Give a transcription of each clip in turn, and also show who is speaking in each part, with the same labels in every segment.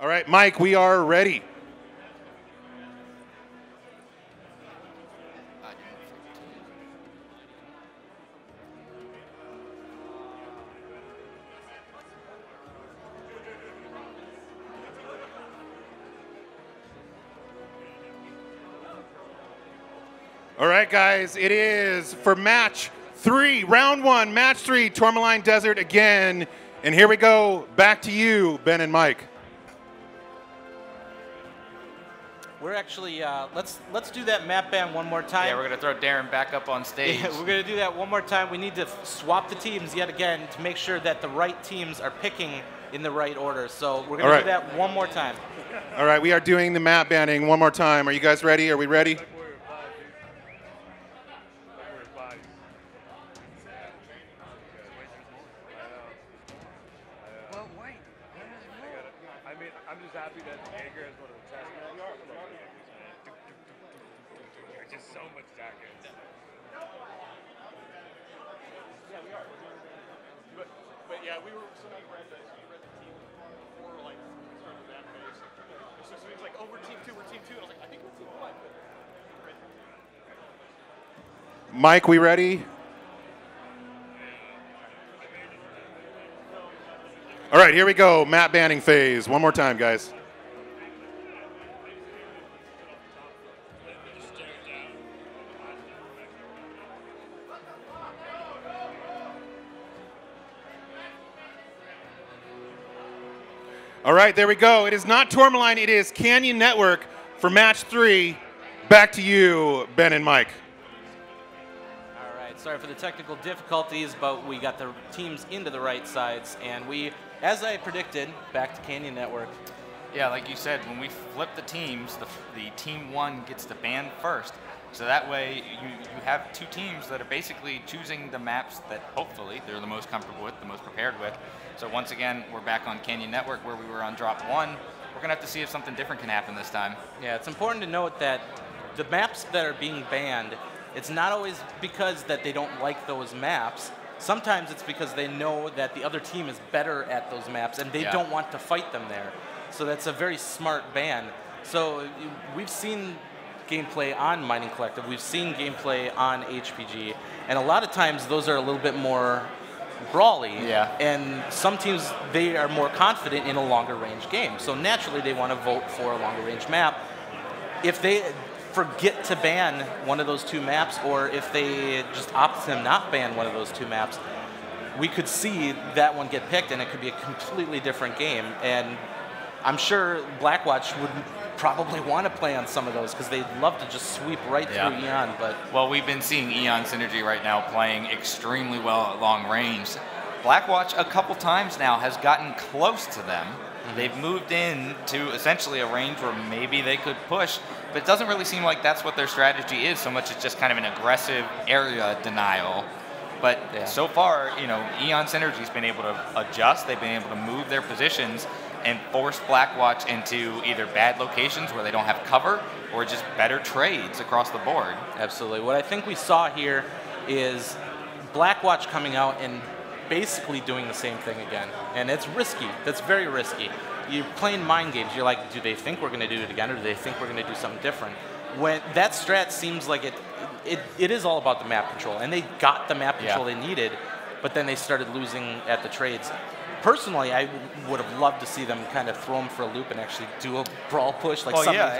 Speaker 1: All right, Mike, we are ready. All right, guys, it is for match 3, round 1, match 3, Tourmaline Desert again. And here we go, back to you, Ben and Mike.
Speaker 2: We're actually, let's do that map ban one more time.
Speaker 3: Yeah, we're going to throw Darren back up on stage.
Speaker 2: Yeah, we're going to do that one more time. We need to swap the teams yet again to make sure that the right teams are picking in the right order. So we're going to do that one more time.
Speaker 1: All right, we are doing the map banning one more time. Are you guys ready? Are we ready?
Speaker 4: I'm just happy that Jaeger is one of the best. There's just so much jackets. Yeah, we are. But yeah, we were so we read the team before like started that phase. So he was like, oh, we're team 2, we're team 2. And I was like, I think we're team 1.
Speaker 1: Mike, we ready? All right, here we go. Map banning phase. One more time, guys. All right, there we go. It is not Tourmaline, it is Canyon Network for match 3. Back to you, Ben and Mike.
Speaker 2: All right, sorry for the technical difficulties, but we got the teams into the right sides, and we, as I predicted, back to Canyon Network.
Speaker 3: Yeah, like you said, when we flip the teams, the team 1 gets to ban first. So that way you have 2 teams that are basically choosing the maps that hopefully they're the most comfortable with, the most prepared with. So once again, we're back on Canyon Network where we were on drop 1. We're going to have to see if something different can happen this time.
Speaker 2: Yeah, it's important to note that the maps that are being banned, it's not always because that they don't like those maps. Sometimes it's because they know that the other team is better at those maps and they don't want to fight them there. So that's a very smart ban. So we've seen gameplay on Mining Collective, we've seen gameplay on HPG, and a lot of times those are a little bit more brawly.
Speaker 3: Yeah.
Speaker 2: And some teams, they are more confident in a longer range game. So naturally they want to vote for a longer range map. If they forget to ban one of those 2 maps, or if they just opt to not ban one of those 2 maps, we could see that one get picked and it could be a completely different game. And I'm sure Blackwatch would probably want to play on some of those because they'd love to just sweep right through Eon. But
Speaker 3: well, we've been seeing Eon Synergy right now playing extremely well at long range. Blackwatch a couple times now has gotten close to them. They've moved in to essentially a range where maybe they could push, but it doesn't really seem like that's what their strategy is so much. It's just kind of an aggressive area denial. But so far, you know, Eon Synergy's been able to adjust. They've been able to move their positions and force Blackwatch into either bad locations where they don't have cover or just better trades across the board.
Speaker 2: Absolutely. What I think we saw here is Blackwatch coming out and basically doing the same thing again. And it's risky. That's very risky. You're playing mind games. You're like, do they think we're going to do it again, or do they think we're going to do something different? When that strat seems like it is all about the map control, and they got the map control they needed, but then they started losing at the trades. Personally, I would have loved to see them kind of throw them for a loop and actually do a brawl push, like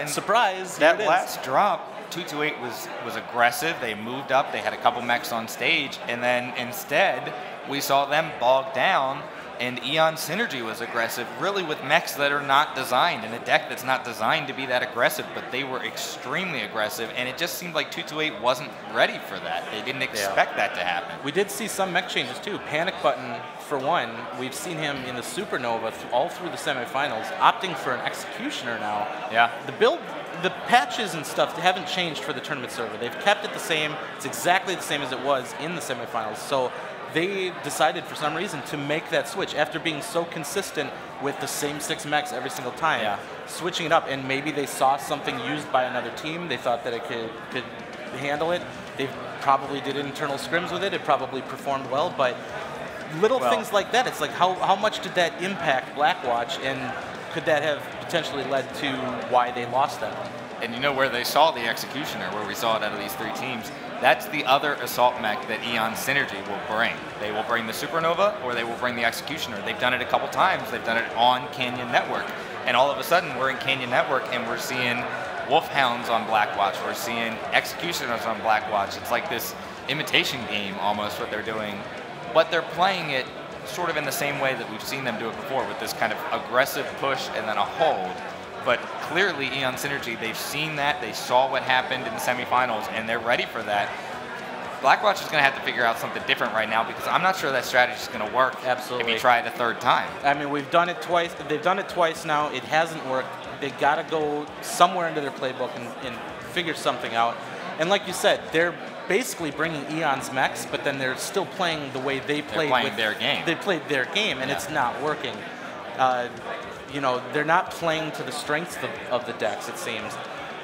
Speaker 2: surprise.
Speaker 3: That last drop, 228 was aggressive. They moved up. They had a couple mechs on stage, and then instead we saw them bog down. And Eon Synergy was aggressive, really with mechs that are not designed, and a deck that's not designed to be that aggressive, but they were extremely aggressive, and it just seemed like 228 wasn't ready for that. They didn't expect that to happen.
Speaker 2: We did see some mech changes too. Panic Button, for one, we've seen him in the Supernova all through the semifinals, opting for an Executioner now.
Speaker 3: Yeah.
Speaker 2: The build, the patches and stuff haven't changed for the tournament server. They've kept it the same. It's exactly the same as it was in the semifinals. So they decided for some reason to make that switch after being so consistent with the same 6 mechs every single time, switching it up, and maybe they saw something used by another team. They thought that it could handle it. They probably did internal scrims with it. It probably performed well, but little things like that, it's like how much did that impact Blackwatch? And could that have potentially led to why they lost that one?
Speaker 3: And you know where they saw the Executioner, where we saw it out of these 3 teams, that's the other assault mech that Eon Synergy will bring. They will bring the Supernova, or they will bring the Executioner. They've done it a couple times. They've done it on Canyon Network. And all of a sudden, we're in Canyon Network, and we're seeing Wolfhounds on Blackwatch. We're seeing Executioners on Blackwatch. It's like this imitation game, almost, what they're doing. But they're playing it sort of in the same way that we've seen them do it before, with this kind of aggressive push and then a hold. But clearly, Eon Synergy, they've seen that. They saw what happened in the semifinals, and they're ready for that. Blackwatch is going to have to figure out something different right now, because I'm not sure that strategy is going to work.
Speaker 2: Absolutely.
Speaker 3: If you try it a third time.
Speaker 2: I mean, we've done it twice. They've done it twice now. It hasn't worked. They got to go somewhere into their playbook and figure something out. And like you said, they're basically bringing Eon's mechs, but then they're still playing the way they played.
Speaker 3: They're playing their game.
Speaker 2: They played their game, and it's not working. You know, they're not playing to the strengths of the decks, it seems.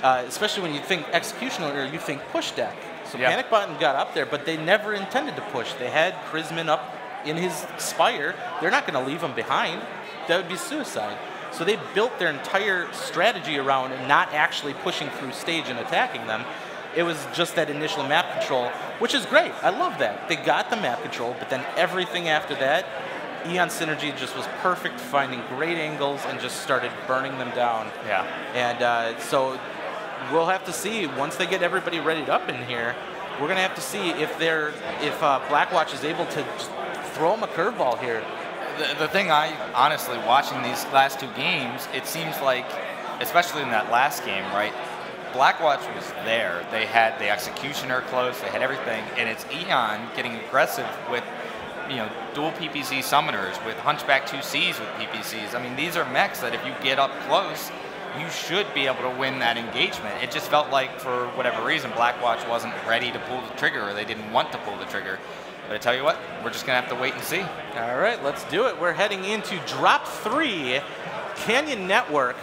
Speaker 2: Especially when you think Executioner or you think push deck. So Panic Button got up there, but they never intended to push. They had Chrisman up in his Spire. They're not going to leave him behind. That would be suicide. So they built their entire strategy around not actually pushing through stage and attacking them. It was just that initial map control, which is great. I love that. They got the map control, but then everything after that, Eon Synergy just was perfect, finding great angles and just started burning them down.
Speaker 3: Yeah.
Speaker 2: And so we'll have to see, once they get everybody readied up in here, we're going to have to see if Blackwatch is able to just throw them a curveball here.
Speaker 3: The thing honestly, watching these last 2 games, it seems like, especially in that last game, right, Blackwatch was there. They had the Executioner close, they had everything, and it's Eon getting aggressive with, you know, dual PPC summoners, with Hunchback 2Cs with PPCs. I mean, these are mechs that if you get up close, you should be able to win that engagement. It just felt like, for whatever reason, Blackwatch wasn't ready to pull the trigger, or they didn't want to pull the trigger. But I tell you what, we're just going to have to wait and see.
Speaker 2: All right, let's do it. We're heading into Drop 3, Canyon Network,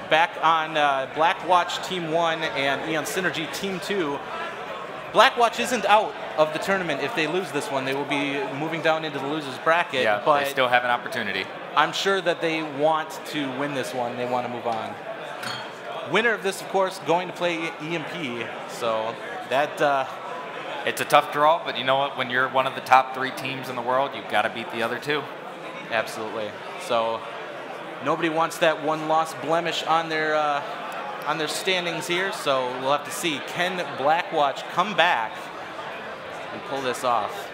Speaker 2: back on Blackwatch Team 1 and Eon Synergy Team 2. Blackwatch isn't out of the tournament. If they lose this one, they will be moving down into the loser's bracket.
Speaker 3: Yeah,
Speaker 2: but
Speaker 3: they still have an opportunity.
Speaker 2: I'm sure that they want to win this one. They want to move on. Winner of this, of course, going to play EMP. So that...
Speaker 3: It's a tough draw, but you know what? When you're one of the top 3 teams in the world, you've got to beat the other 2.
Speaker 2: Absolutely. So nobody wants that one-loss blemish on their standings here. So we'll have to see. Can Blackwatch come back and pull this off?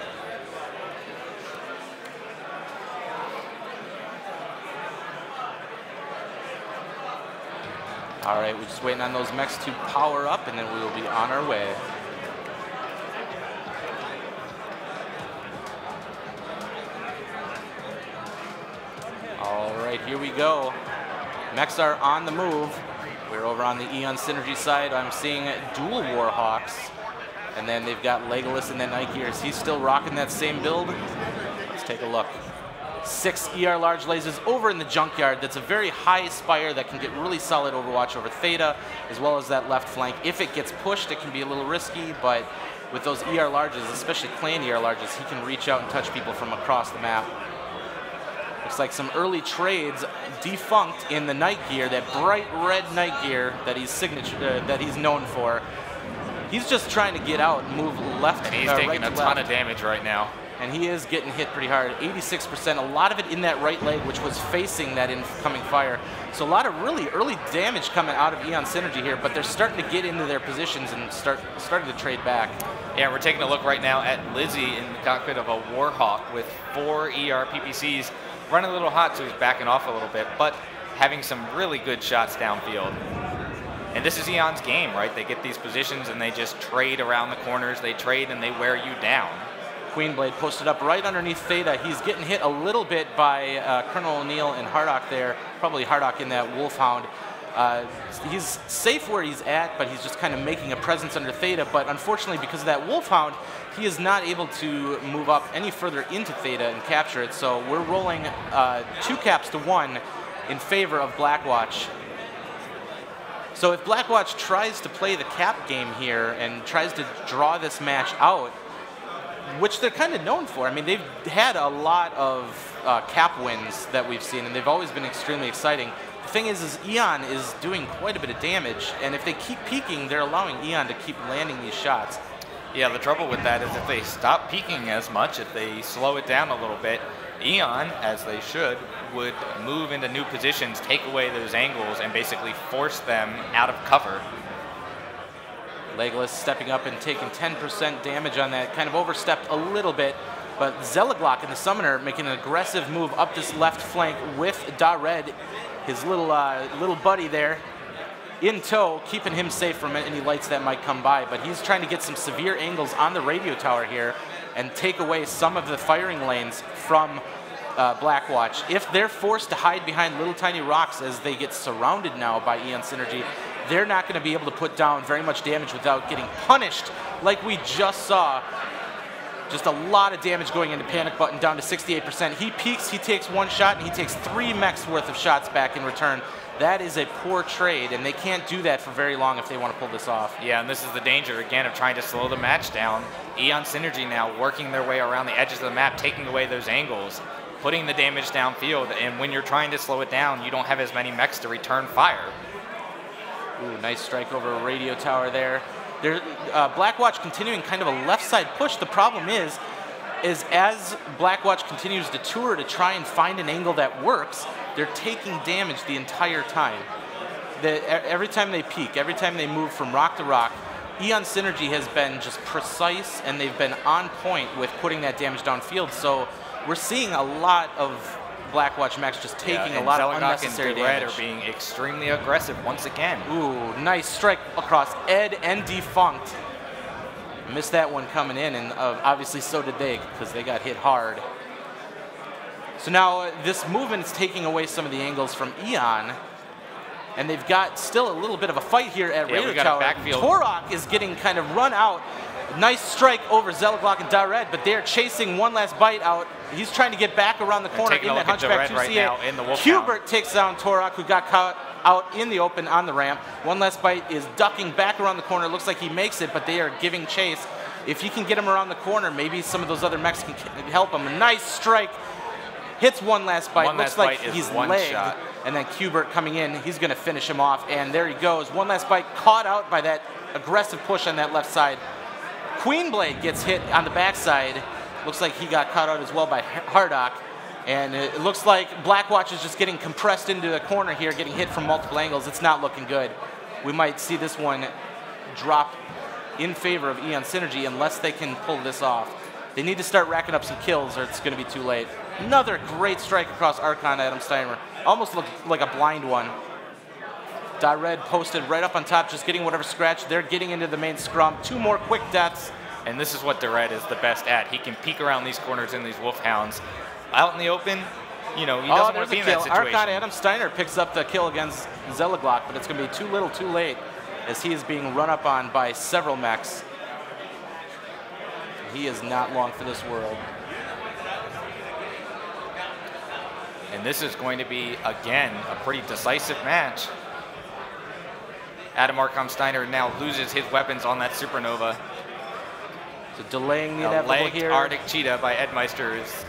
Speaker 2: All right, we're just waiting on those mechs to power up, and then we will be on our way. All right, here we go. Mechs are on the move. We're over on the Eon Synergy side. I'm seeing dual Warhawks. And then they've got Legolas and then Nike Gear. Is he still rocking that same build? Let's take a look. 6 ER large lasers over in the junkyard. That's a very high Spire that can get really solid overwatch over Theta, as well as that left flank. If it gets pushed, it can be a little risky, but with those ER larges, especially clan ER larges, he can reach out and touch people from across the map. Looks like some early trades defunct in the Night Gear, that bright red Night Gear that he's known for. He's just trying to get out and move left.
Speaker 3: And he's
Speaker 2: right
Speaker 3: taking a ton of damage right now.
Speaker 2: And he is getting hit pretty hard. 86%, a lot of it in that right leg, which was facing that incoming fire. So a lot of really early damage coming out of Eon Synergy here, but they're starting to get into their positions and starting to trade back.
Speaker 3: Yeah, we're taking a look right now at Lizzie in the cockpit of a Warhawk with 4 ER PPCs. Running a little hot, so he's backing off a little bit, but having some really good shots downfield. And this is Eon's game, right? They get these positions and they just trade around the corners. They trade and they wear you down.
Speaker 2: Queenblade posted up right underneath Theta. He's getting hit a little bit by Colonel O'Neill and Hardock there. Probably Hardock in that Wolfhound. He's safe where he's at, but he's just kind of making a presence under Theta. But unfortunately, because of that Wolfhound, he is not able to move up any further into Theta and capture it. So we're rolling 2 caps to 1 in favor of Blackwatch. So if Blackwatch tries to play the cap game here and tries to draw this match out, which they're kind of known for. I mean, they've had a lot of cap wins that we've seen, and they've always been extremely exciting. The thing is Eon is doing quite a bit of damage, and if they keep peeking, they're allowing Eon to keep landing these shots.
Speaker 3: Yeah, the trouble with that is if they stop peeking as much, if they slow it down a little bit, Eon, as they should, would move into new positions, take away those angles, and basically force them out of cover.
Speaker 2: Legolas stepping up and taking 10% damage on that, kind of overstepped a little bit, but Zelaglock in the Summoner making an aggressive move up this left flank with Dared, his little buddy there, in tow, keeping him safe from any lights that might come by. But he's trying to get some severe angles on the radio tower here and take away some of the firing lanes from Blackwatch. If they're forced to hide behind little tiny rocks as they get surrounded now by Eon Synergy, they're not going to be able to put down very much damage without getting punished like we just saw. Just a lot of damage going into Panic Button, down to 68%. He peeks, he takes one shot, and he takes 3 mechs worth of shots back in return. That is a poor trade, and they can't do that for very long if they want to pull this off.
Speaker 3: Yeah, and this is the danger, again, of trying to slow the match down. Eon Synergy now working their way around the edges of the map, taking away those angles, putting the damage downfield, and when you're trying to slow it down, you don't have as many mechs to return fire.
Speaker 2: Ooh, nice strike over a radio tower there. Blackwatch continuing kind of a left side push. The problem is as Blackwatch continues to tour to try and find an angle that works, they're taking damage the entire time. Every time they peek, every time they move from rock to rock, Eon Synergy has been just precise, and they've been on point with putting that damage downfield. So we're seeing a lot of Blackwatch mechs just taking a lot of unnecessary damage.
Speaker 3: Are being extremely aggressive once again.
Speaker 2: Ooh, nice strike across Ed and Defunct. Missed that one coming in, and obviously so did they, because they got hit hard. So now this movement is taking away some of the angles from Eon, and they've got still a little bit of a fight here at Radio Tower. Torok is getting kind of run out. Nice strike over Zelaglock and Dared, but they're chasing one last bite out. He's trying to get back around the corner in that Hunchback 2CA. Hubert takes down Torok, who got caught out in the open on the ramp. One last bite is ducking back around the corner. Looks like he makes it, but they are giving chase. If he can get him around the corner, maybe some of those other mechs can help him. A nice strike. Hits one last bite. Looks like he's lagged. And then Hubert coming in, he's going to finish him off. And there he goes. One last bite, caught out by that aggressive push on that left side. Queenblade gets hit on the backside. Looks like he got caught out as well by Hardock. And it looks like Blackwatch is just getting compressed into the corner here, getting hit from multiple angles. It's not looking good. We might see this one drop in favor of Eon Synergy unless they can pull this off. They need to start racking up some kills or it's going to be too late. Another great strike across Archon Adam Steiner. Almost looked like a blind one. Dared posted right up on top, just getting whatever scratch. They're getting into the main scrum. 2 more quick deaths.
Speaker 3: And this is what Dared is the best at. He can peek around these corners in these Wolfhounds. Out in the open, you know, he doesn't want to be in that situation.
Speaker 2: Archon Adam Steiner picks up the kill against Zelaglock, but it's going to be too little too late as he is being run up on by several mechs. He is not long for this world.
Speaker 3: And this is going to be, again, a pretty decisive match. Adam Archon Steiner now loses his weapons on that Supernova.
Speaker 2: So delaying the inevitable here.
Speaker 3: Arctic Cheetah by Edmeister is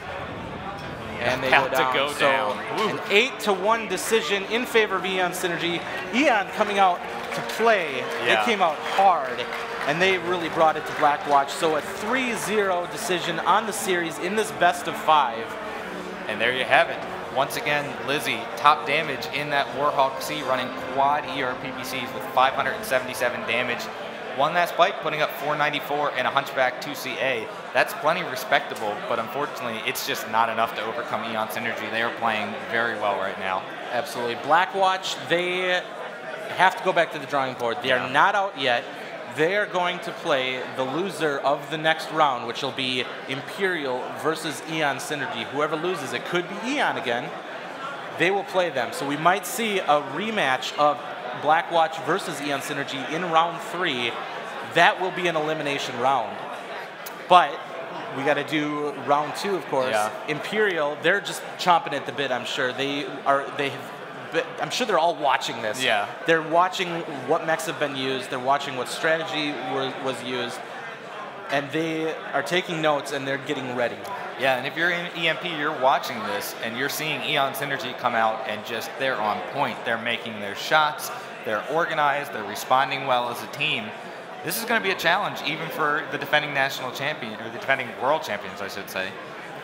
Speaker 2: and they go down. An 8-1 decision in favor of Eon Synergy. Eon coming out to play. They came out hard, and they really brought it to Blackwatch. So a 3-0 decision on the series in this best of 5.
Speaker 3: And there you have it. Once again, Lizzie, top damage in that Warhawk C, running quad ER PPCs with 577 damage. One last bite, putting up 494 and a Hunchback 2CA. That's plenty respectable, but unfortunately, it's just not enough to overcome Eon Synergy. They are playing very well right now.
Speaker 2: Absolutely. Blackwatch, they have to go back to the drawing board. They are not out yet. They are going to play the loser of the next round, which will be Imperial versus Eon Synergy. Whoever loses, it could be Eon again. They will play them. So we might see a rematch of Blackwatch versus Eon Synergy in round 3. That will be an elimination round. But we got to do round 2, of course. Imperial, they're just chomping at the bit, I'm sure. I'm sure they're all watching this. They're watching what mechs have been used. They're watching what strategy was used. and they are taking notes and they're getting ready.
Speaker 3: Yeah, and if you're in EMP, you're watching this, and you're seeing Eon Synergy come out, and just they're on point. They're making their shots, they're organized, they're responding well as a team. This is going to be a challenge even for the defending national champion, or the defending world champions, I should say.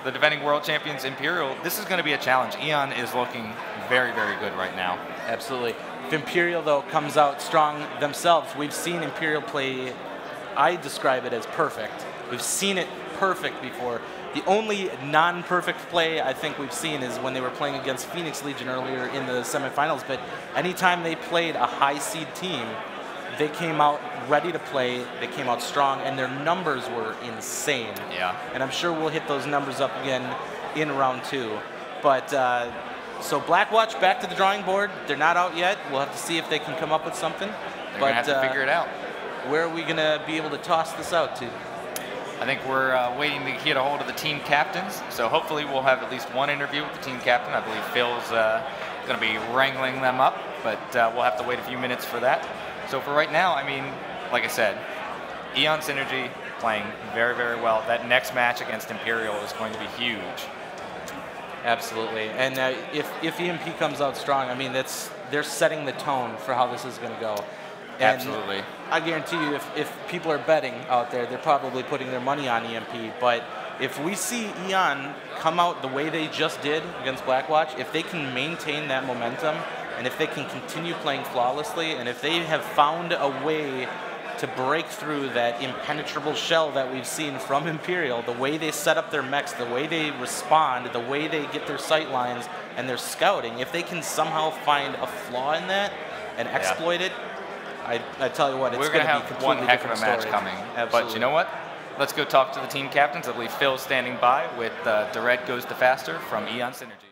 Speaker 3: The defending world champions, Imperial, this is going to be a challenge. Eon is looking very, very good right now.
Speaker 2: Absolutely. If Imperial, though, comes out strong themselves, we've seen Imperial play, I describe it as perfect. We've seen it perfect before. The only non-perfect play I think we've seen is when they were playing against Phoenix Legion earlier in the semifinals, but anytime they played a high seed team, they came out ready to play, they came out strong, and their numbers were insane.
Speaker 3: Yeah.
Speaker 2: And I'm sure we'll hit those numbers up again in round 2. But so Blackwatch back to the drawing board. They're not out yet. We'll have to see if they can come up with something.
Speaker 3: They're going to have to figure it out.
Speaker 2: Where are we going to be able to toss this out to?
Speaker 3: I think we're waiting to get a hold of the team captains. So hopefully we'll have at least one interview with the team captain. I believe Phil's going to be wrangling them up, but we'll have to wait a few minutes for that. So for right now, I mean, like I said, Eon Synergy playing very, very well. That next match against Imperial is going to be huge.
Speaker 2: Absolutely. And if EMP comes out strong, I mean, they're setting the tone for how this is going to go. And
Speaker 3: absolutely.
Speaker 2: I guarantee you, if people are betting out there, they're probably putting their money on EMP. But if we see Eon come out the way they just did against Blackwatch, if they can maintain that momentum, and if they can continue playing flawlessly, and if they have found a way to break through that impenetrable shell that we've seen from Imperial, the way they set up their mechs, the way they respond, the way they get their sight lines and their scouting, if they can somehow find a flaw in that and exploit it, I tell you what, it's going to be completely
Speaker 3: one heck of a match
Speaker 2: story.
Speaker 3: coming.
Speaker 2: Absolutely.
Speaker 3: But you know what? Let's go talk to the team captains. I believe Phil's standing by with Direct Goes to Faster from Eon Synergy.